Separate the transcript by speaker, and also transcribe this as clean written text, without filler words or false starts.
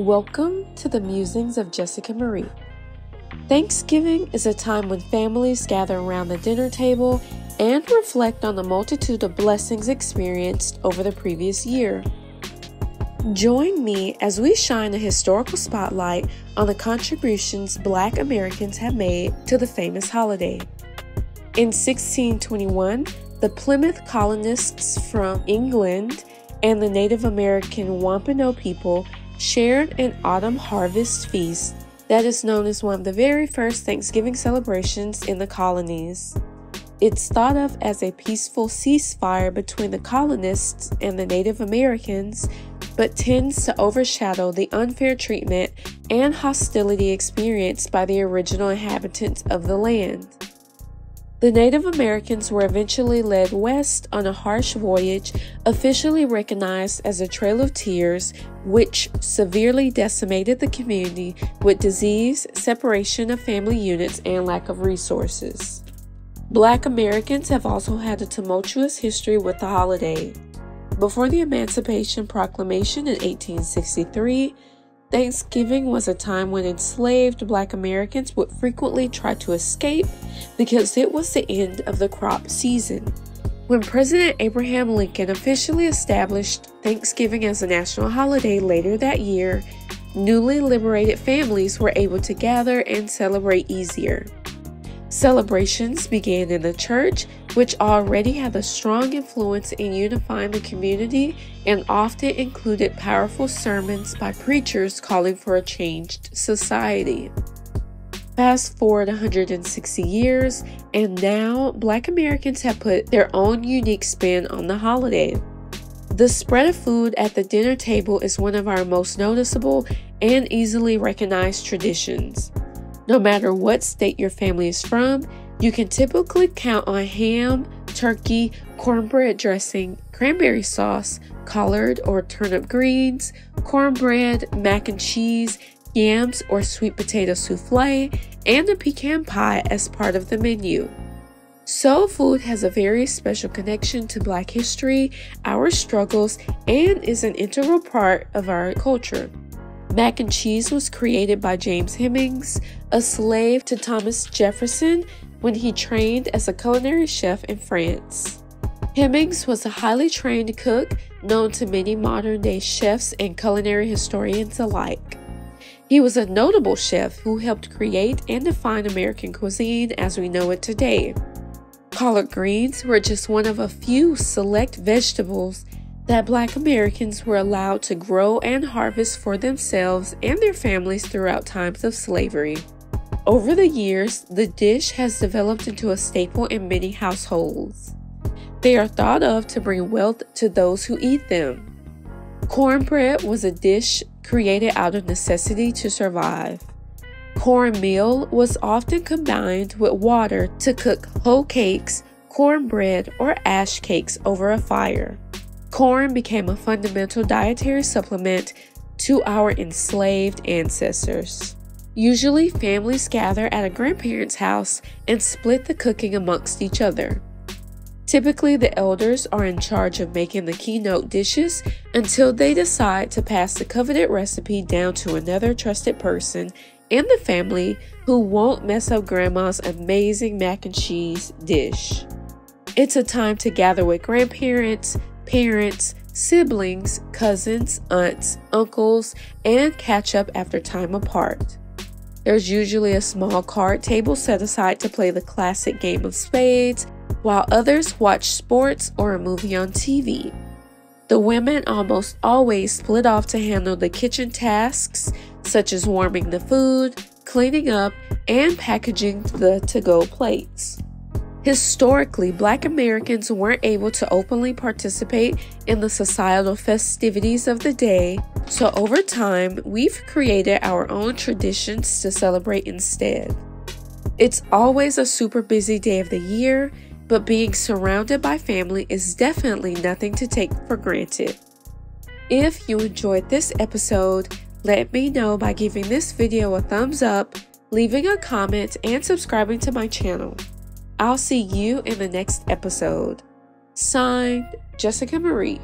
Speaker 1: Welcome to the Musings of Jessica Marie. Thanksgiving is a time when families gather around the dinner table and reflect on the multitude of blessings experienced over the previous year. Join me as we shine a historical spotlight on the contributions Black Americans have made to the famous holiday. In 1621, the Plymouth colonists from England and the Native American Wampanoag people shared an autumn harvest feast that is known as one of the very first Thanksgiving celebrations in the colonies. It's thought of as a peaceful ceasefire between the colonists and the Native Americans, but tends to overshadow the unfair treatment and hostility experienced by the original inhabitants of the land. The Native Americans were eventually led west on a harsh voyage, officially recognized as a Trail of Tears, which severely decimated the community with disease, separation of family units, and lack of resources. Black Americans have also had a tumultuous history with the holiday. Before the Emancipation Proclamation in 1863, Thanksgiving was a time when enslaved Black Americans would frequently try to escape because it was the end of the crop season. When President Abraham Lincoln officially established Thanksgiving as a national holiday later that year, newly liberated families were able to gather and celebrate easier. Celebrations began in the church, which already had a strong influence in unifying the community and often included powerful sermons by preachers calling for a changed society. Fast forward 160 years, and now Black Americans have put their own unique spin on the holiday. The spread of food at the dinner table is one of our most noticeable and easily recognized traditions. No matter what state your family is from, you can typically count on ham, turkey, cornbread dressing, cranberry sauce, collard or turnip greens, cornbread, mac and cheese, yams or sweet potato souffle, and a pecan pie as part of the menu. Soul food has a very special connection to Black history, our struggles, and is an integral part of our culture. Mac and cheese was created by James Hemings, a slave to Thomas Jefferson, when he trained as a culinary chef in France. Hemings was a highly trained cook known to many modern-day chefs and culinary historians alike. He was a notable chef who helped create and define American cuisine as we know it today. Collard greens were just one of a few select vegetables that Black Americans were allowed to grow and harvest for themselves and their families throughout times of slavery. Over the years, the dish has developed into a staple in many households. They are thought of to bring wealth to those who eat them. Cornbread was a dish created out of necessity to survive. Cornmeal was often combined with water to cook whole cakes, cornbread, or ash cakes over a fire. Corn became a fundamental dietary supplement to our enslaved ancestors. Usually, families gather at a grandparent's house and split the cooking amongst each other. Typically, the elders are in charge of making the keynote dishes until they decide to pass the coveted recipe down to another trusted person in the family who won't mess up Grandma's amazing mac and cheese dish. It's a time to gather with grandparents, parents, siblings, cousins, aunts, uncles, and catch up after time apart. There's usually a small card table set aside to play the classic game of spades, while others watch sports or a movie on TV. The women almost always split off to handle the kitchen tasks, such as warming the food, cleaning up, and packaging the to-go plates. Historically, Black Americans weren't able to openly participate in the societal festivities of the day, so over time, we've created our own traditions to celebrate instead. It's always a super busy day of the year, but being surrounded by family is definitely nothing to take for granted. If you enjoyed this episode, let me know by giving this video a thumbs up, leaving a comment, and subscribing to my channel. I'll see you in the next episode. Signed, Jessica Marie.